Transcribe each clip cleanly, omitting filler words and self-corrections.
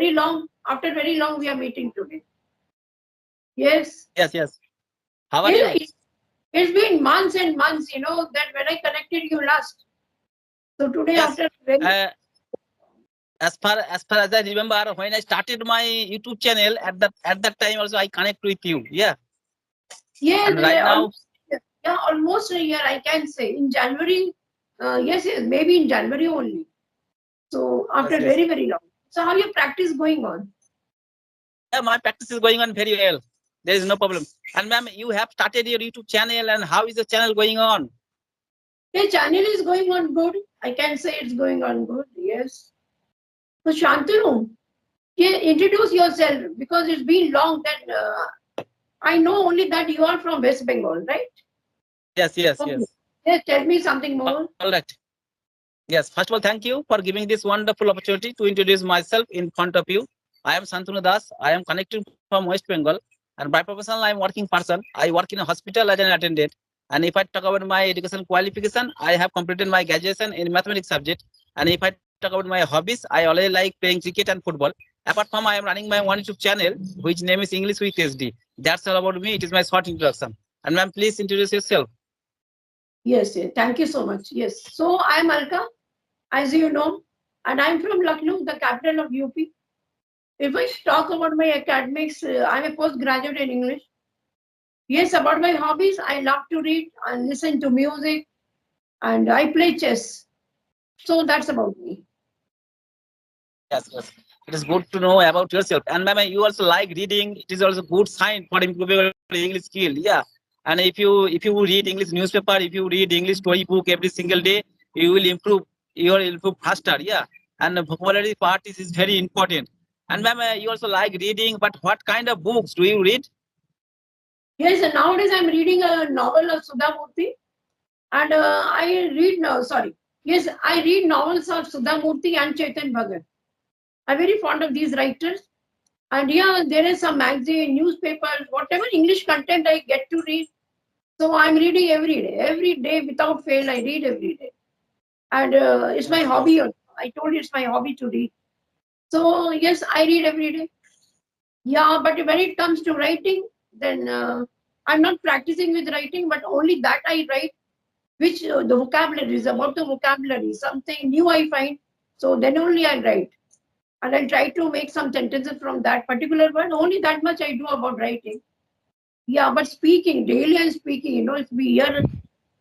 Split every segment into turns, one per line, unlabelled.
Very long. After very long, we are meeting today. Yes.
Yes. How are you?
It's been months and months, you know, that when I connected you last. So today,
Yes.
after very
As far as I remember, when I started my YouTube channel, at that time also I connect with you. Yeah.
yeah,
And right now,
almost a year, I can say. In January, yes, maybe in January only. So after
yes.
very, very long. So how your practice going on?
Yeah, my practice is going on very well. There is no problem. And ma'am, you have started your YouTube channel, and how is the channel going on?
The channel is going on good. I can say it's going on good. Yes. So Shantanu, yeah, introduce yourself because it's been long that I know only that you are from West Bengal, right?
Yes.
Okay. Yeah, tell me something more.
All right. Yes, first of all, thank you for giving this wonderful opportunity to introduce myself in front of you. I am Shantanu Das. I am connected from West Bengal, and by professional, I am working person. I work in a hospital as an attendant. And if I talk about my education qualification, I have completed my graduation in mathematics subject. And if I talk about my hobbies, I always like playing cricket and football. Apart from, I am running my one YouTube channel, which name is English with SD. That's all about me. It is my short introduction. And ma'am, please introduce yourself.
Yes, yes. Thank you so much. Yes. So I am Alka, as you know, and I'm from Lucknow, the capital of UP. If I talk about my academics, I'm a postgraduate in English. Yes, about my hobbies, I love to read and listen to music, and I play chess. So that's about me.
Yes. It is good to know about yourself. And ma'am, you also like reading. It is also good sign for improving your English skill. Yeah. And if you read English newspaper, if you read English storybook every single day, you will improve. You will improve faster. Yeah. And the vocabulary part is very important. And ma'am, you also like reading, but what kind of books do you read?
Yes, and nowadays I'm reading a novel of Sudha Murthy, and I read now. Sorry, yes, I read novels of Sudha Murthy and Chetan Bhagat. I'm very fond of these writers. And yeah, there is some magazine, newspapers, whatever English content I get to read. So I'm reading every day without fail. I read every day, and it's my
Yes.
hobby. Also. I told you it's my hobby to read. So yes, I read every day. Yeah, but when it comes to writing, then I'm not practicing with writing, but only that I write, which the vocabulary is about the vocabulary, something new I find. So then only I write. And I'll try to make some sentences from that particular word. Only that much I do about writing. Yeah, but speaking, daily I'm speaking, it's be year.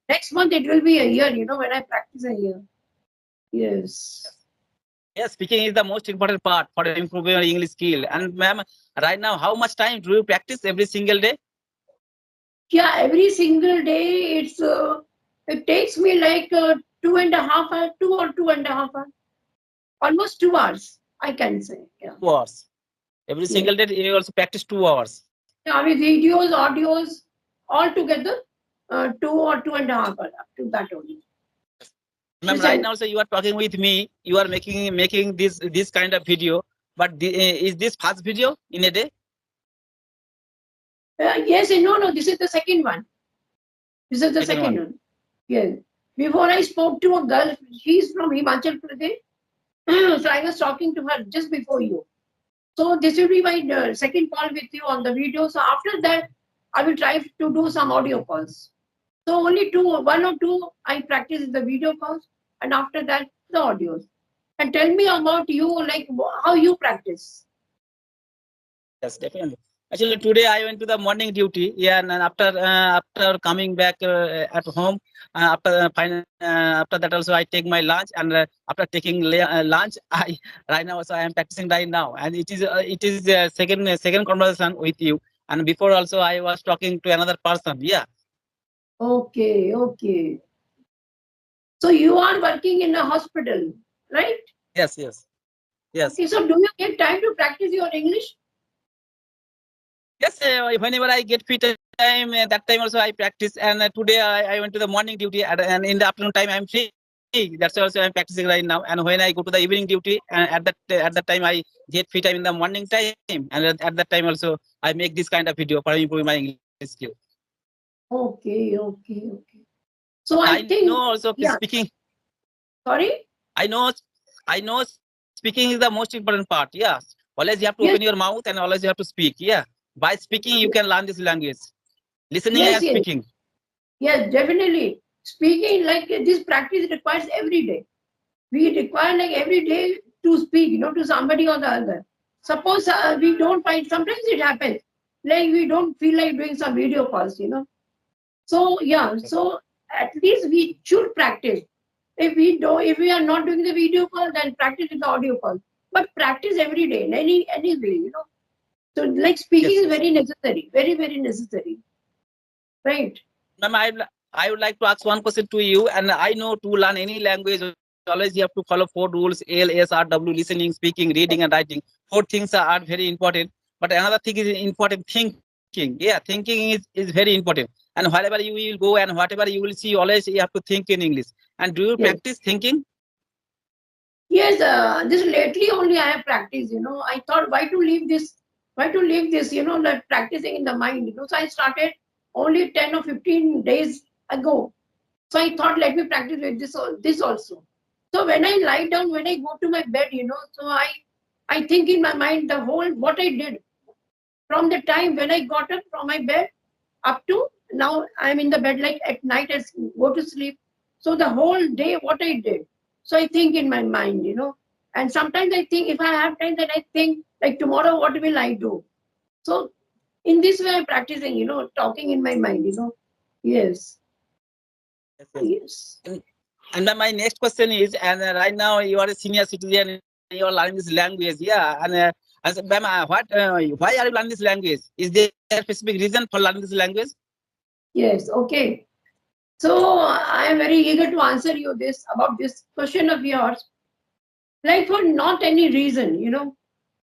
Next month it will be a year, when I practice a year. Yes.
Yes, speaking is the most important part for improving your English skill. And ma'am, right now, how much time do you practice every single day?
Yeah, every single day it takes me like 2.5 hours, 2 or 2.5 hours, almost 2 hours, I can say. Yeah.
2 hours. Every
Yeah.
single day, you also practice 2 hours.
Yeah, with videos, audios, all together, 2 or 2.5 hours up to that only.
Ma'am, right
Listen,
now, so you are talking with me. You are making this kind of video. But is this first video in a day?
yes, no, this is the second one. This is the
Second
second
one.
one. Yes. Before I spoke to a girl, she's from Himachal Pradesh. So I was talking to her just before you. So this will be my second call with you on the video. So after that, I will try to do some audio calls. So only one or two I practice in the video calls, and after that the audios. And tell me about you, like how you practice.
Yes, definitely. Actually, today I went to the morning duty. Yeah, and then after coming back at home, after that also I take my lunch, and after taking lunch, I right now also I am practicing right now, and it is second conversation with you. And before also I was talking to another person. Yeah.
Okay, okay. So you are working in a hospital, right?
Yes.
Okay, so do you get time to practice your English?
Yes, whenever I get free time, that time also I practice. And today I went to the morning duty, and in the afternoon time I'm free. That's why also I'm practicing right now. And when I go to the evening duty, at that time I get free time in the morning time, and at that time also I make this kind of video for improving my English skill.
Okay, okay, okay.
And
So
I
I
know
think,
also
yeah,
speaking.
sorry?
I know speaking is the most important part. Yes. Always you have to
Yes,
open your mouth and always you have to speak. Yeah. By speaking, you can learn this language. Listening
yes,
and
yes,
speaking.
yes, definitely. Speaking like this practice requires every day. We require like every day to speak, to somebody or the other. Suppose we don't find, sometimes it happens, like we don't feel like doing some video calls. So yeah, so at least we should practice. If we are not doing the video call, then practice with the audio call. But practice every day in any way. So like speaking
Yes,
is
yes.
very necessary, very, very necessary. Right.
Ma'am, I would like to ask one question to you. And I know to learn any language, always you have to follow 4 rules: L, S, R, W, listening, speaking, reading, and writing. 4 things are very important. But another thing is important, thinking. Yeah, thinking is very important. And wherever you will go and whatever you will see, always you have to think in English. And do you practice
Yes.
thinking?
Yes, this lately only I have practiced. I thought why to leave this, like practicing in the mind. So I started only 10 or 15 days ago. So I thought, let me practice with this also. So when I lie down, when I go to my bed, so I think in my mind the whole what I did from the time when I got up from my bed up to now I'm in the bed like at night I go to sleep. So the whole day what I did. So I think in my mind. And sometimes I think if I have time, then I think like tomorrow what will I do? So in this way I'm practicing, talking in my mind. Yes.
Yes, yes.
Yes.
And then my next question is, and right now you are a senior citizen, you are learning this language, yeah. And I said, ma'am, why are you learning this language? Is there a specific reason for learning this language?
Yes. Okay. So I am very eager to answer you this about this question of yours. Like for not any reason.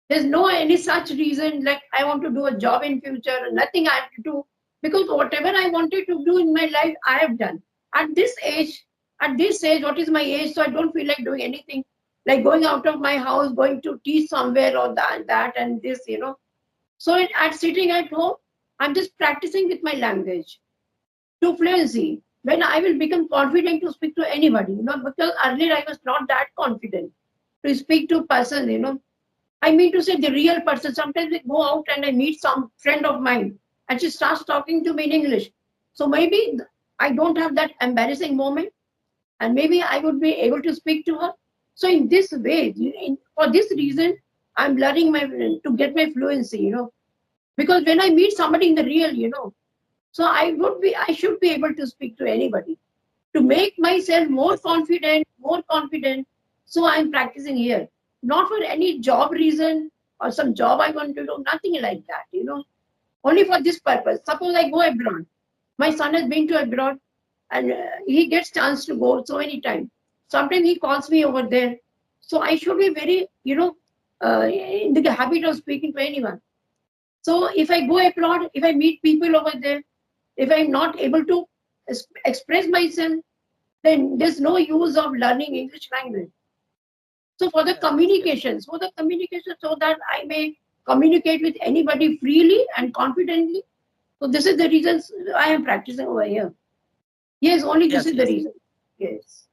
There's no any such reason like I want to do a job in future, nothing I have to do because whatever I wanted to do in my life, I have done. At this age, what is my age? So I don't feel like doing anything like going out of my house, going to teach somewhere or that and this. So at sitting at home, I'm just practicing with my language to fluency. When I will become confident to speak to anybody, because earlier I was not that confident to speak to person. I mean to say the real person. Sometimes I go out and I meet some friend of mine and she starts talking to me in English. So maybe I don't have that embarrassing moment and maybe I would be able to speak to her. So in this way, for this reason, I'm learning to get my fluency. Because when I meet somebody in the real, so I should be able to speak to anybody to make myself
Yes, yes.
more confident. So I'm practicing here, not for any job reason or some job I want to do, nothing like that. Only for this purpose. Suppose I go abroad. My son has been to abroad and he gets chance to go so many times. Sometimes he calls me over there. So I should be very, in the habit of speaking to anyone. So if I go abroad, if I meet people over there, if I'm not able to express myself, then there's no use of learning English language. So for the
Yes, yes, yes.
communication, so that I may communicate with anybody freely and confidently. So this is the reasons I am practicing over here. Yes, only this
Yes,
is the
yes.
reason. Yes.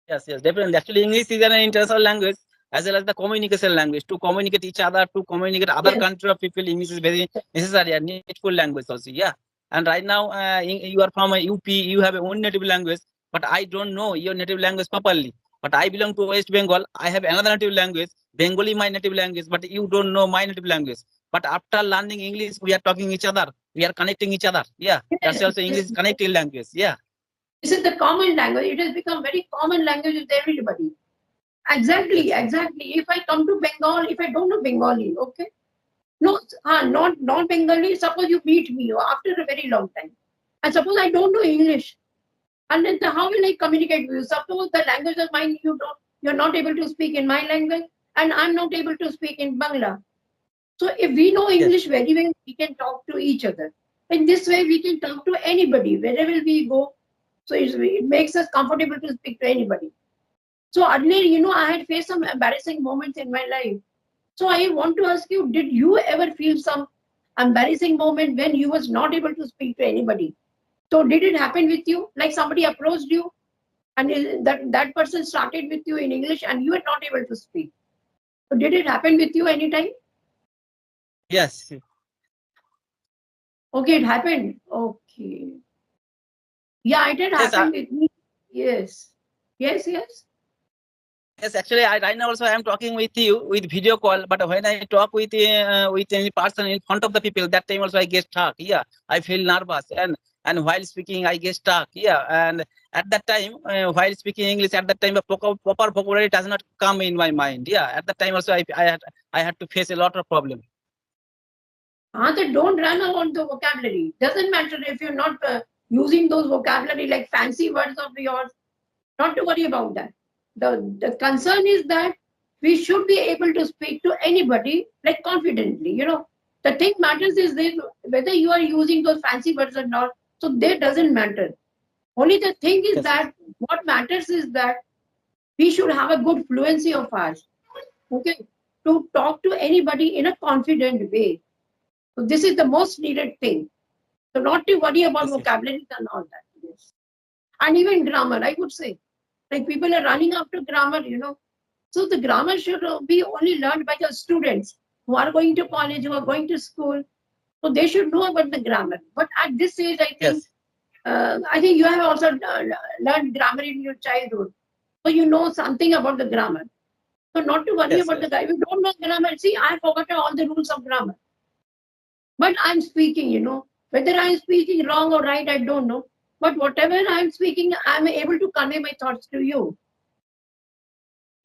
Yes, yes, definitely. Actually, English is an international language as well as the communication language. To communicate each other, to communicate other
Yes.
country of people, English is very necessary and needful language also. Yeah. And right now, you are from a UP, you have your own native language, but I don't know your native language properly. But I belong to West Bengal. I have another native language, Bengali, my native language, but you don't know my native language. But after learning English, we are talking each other. We are connecting each other. Yeah. That's
Yes.
also English connecting language. Yeah.
This is the common language. It has become very common language with everybody. Exactly,
Yes, yes.
exactly. If I come to Bengal, if I don't know Bengali, okay, no, not Bengali. Suppose you meet me after a very long time, and suppose I don't know English, and then how will I communicate with you? Suppose the language of mine you're not able to speak in my language, and I'm not able to speak in Bangla. So if we know
Yes.
English very well, we can talk to each other. In this way, we can talk to anybody wherever we go. So it makes us comfortable to speak to anybody. So earlier, I had faced some embarrassing moments in my life. So I want to ask you, did you ever feel some embarrassing moment when you was not able to speak to anybody? So did it happen with you? Like somebody approached you and that person started with you in English and you were not able to speak. So did it happen with you anytime?
Yes.
Okay, it happened. Okay. Yeah, it did
Yes.
happen with me. Yes. Yes, yes.
Yes, actually, right now also I am talking with you with video call. But when I talk with any person in front of the people, that time also I get stuck. Yeah, I feel nervous, and while speaking I get stuck. Yeah, and at that time while speaking English, at that time the proper vocabulary does not come in my mind. Yeah, at that time also I had to face a lot of problem.
Then don't run around the vocabulary. Doesn't matter if you're not using those vocabulary like fancy words of yours. Not to worry about that. The concern is that we should be able to speak to anybody like confidently. The thing matters is this, whether you are using those fancy words or not. So that doesn't matter. Only the thing is
Yes, yes,
that what matters is that we should have a good fluency of ours. Okay, to talk to anybody in a confident way. So this is the most needed thing. So not to worry about
yes, yes,
vocabulary and all that. Yes. And even grammar, I would say. Like people are running after grammar. So the grammar should be only learned by the students who are going to college, who are going to school. So they should know about the grammar. But at this age,
yes,
I think you have also learned grammar in your childhood. So you know something about the grammar. So not to worry
yes,
about the
yes.
grammar. If you don't know grammar, see, I forgot all the rules of grammar. But I'm speaking. Whether I'm speaking wrong or right, I don't know. But whatever I'm speaking, I'm able to convey my thoughts to you.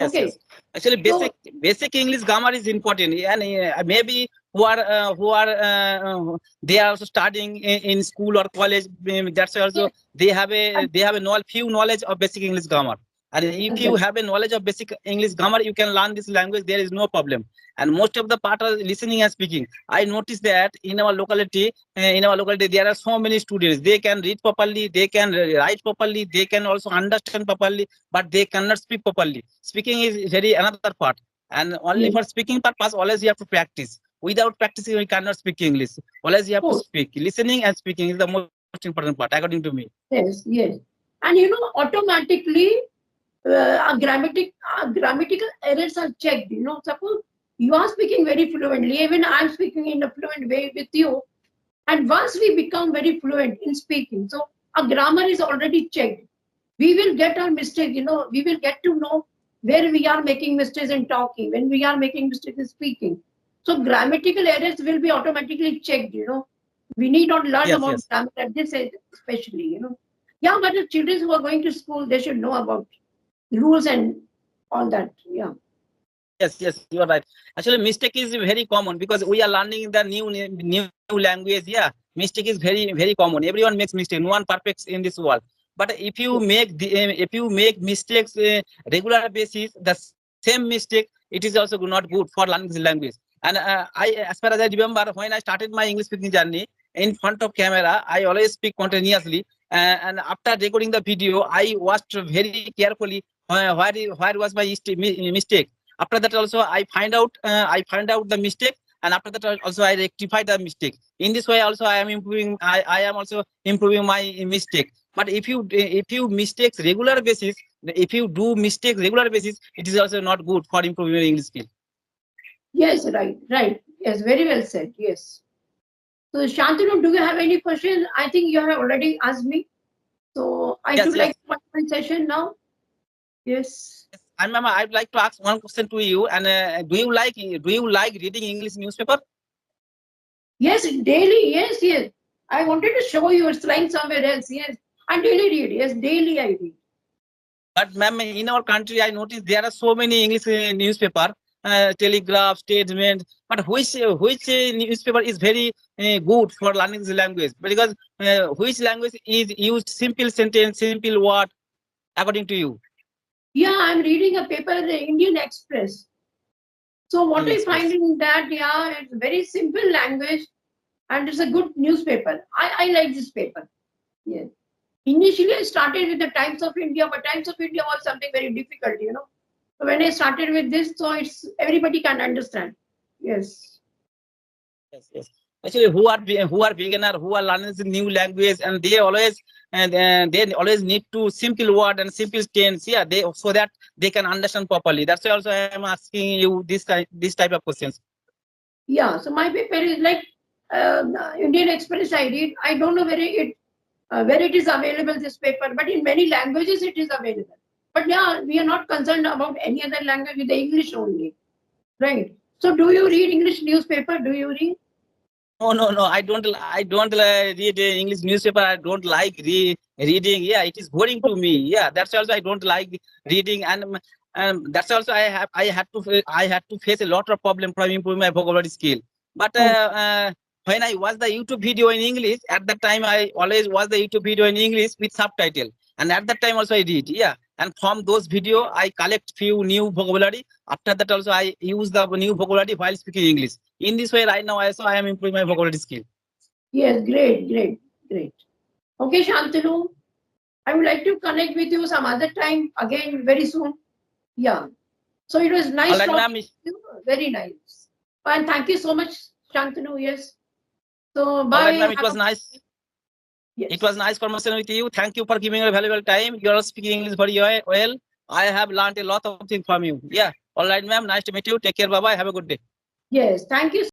Yes,
Okay.
yes. Actually,
So
basic English grammar is important, and maybe who are they are also studying in school or college. That's why also
yes,
they have a few knowledge of basic English grammar. And if you
exactly.
have a knowledge of basic English grammar, you can learn this language. There is no problem. And most of the part are listening and speaking. I noticed that in our locality there are so many students. They can read properly, they can write properly, they can also understand properly, but they cannot speak properly. Speaking is very another part, and only
Yes,
for speaking purpose, always you have to practice. Without practicing, you cannot speak English. Always you have to
course.
speak. Listening and speaking is the most important part, according to me.
Yes, yes. And automatically grammatical errors are checked. Suppose you are speaking very fluently, even I'm speaking in a fluent way with you. And once we become very fluent in speaking, so our grammar is already checked. We will get our mistakes. We will get to know where we are making mistakes in talking, when we are making mistakes in speaking. So grammatical errors will be automatically checked. We need not learn
Yes,
about
yes.
grammar at this age, especially. Yeah, but the children who are going to school, they should know about rules and all that. Yeah.
Yes, yes, you are right. Actually, mistake is very common because we are learning the new language. Yeah, mistake is very common. Everyone makes mistake. No one perfect in this world. But if you make mistakes regular basis, the same mistake, it is also not good for learning this language. And as far as I remember, when I started my English speaking journey in front of camera, I always speak continuously. And after recording the video, I watched very carefully where was my mistake. After that also I find out the mistake, and after that also I rectify the mistake. In this way also I am also improving my mistake. But if you mistakes regular basis, if you do mistakes regular basis, it is also not good for improving your English skill.
Yes, right, right. Yes, very well said. Yes. So, Shantanu, do you have any questions? I think you have already asked me. So, I
Yes,
should
yes.
like to start my session now. Yes.
Yes. And ma'am, I'd like to ask one question to you. And do you like reading English newspaper?
Yes, daily. Yes, yes. I wanted to show you it's lying somewhere else. Yes. I daily read. Yes, daily I read.
But ma'am, in our country, I noticed there are so many English newspaper, Telegraph, Statement. But which newspaper is very good for learning the language? Because which language is used simple sentence, simple word, according to you?
Yeah, I'm reading a paper, the Indian Express. So, what
Indian
I find
Express.
in that, yeah, it's very simple language and it's a good newspaper. I like this paper. Yes. Initially, I started with the Times of India, but Times of India was something very difficult. So when I started with this, so it's everybody can understand. Yes.
Yes, yes. Actually, who are beginner, who are learning the new language, and they always need to simple word and simple tense. Yeah, they so that they can understand properly. That's why also I am asking you this type of questions.
Yeah, so my paper is like Indian Express. I read. I don't know where it is available, this paper, but in many languages it is available. But yeah, we are not concerned about any other language, with the English only, right? So do you read English newspaper? Do you read?
No, no, no. I don't read English newspaper. I don't like reading. Yeah, it is boring to me. Yeah, that's also I don't like reading, and that's also I had to face a lot of problem from improving my vocabulary skill. But
Oh,
when I watch the YouTube video in English, at that time I always watch the YouTube video in English with subtitle, and at that time also I read. Yeah, and from those video I collect few new vocabulary. After that also I use the new vocabulary while speaking English. In this way, right now also I am improving my vocabulary skill.
yes, great, great, great. Okay, Shantanu, I would like to connect with you some other time again very soon. Yeah. So it was
All
nice
right,
talking
ma'am.
to you. Very nice. And thank you so much, Shantanu. Yes. So
All right,
bye.
ma'am. It was nice. It was
Yes.
nice conversation with you. Thank you for giving a valuable time. You are speaking English very well. I have learned a lot of things from you. Yeah. All right, ma'am. Nice to meet you. Take care. Bye bye. Have a good day.
Yes. Thank you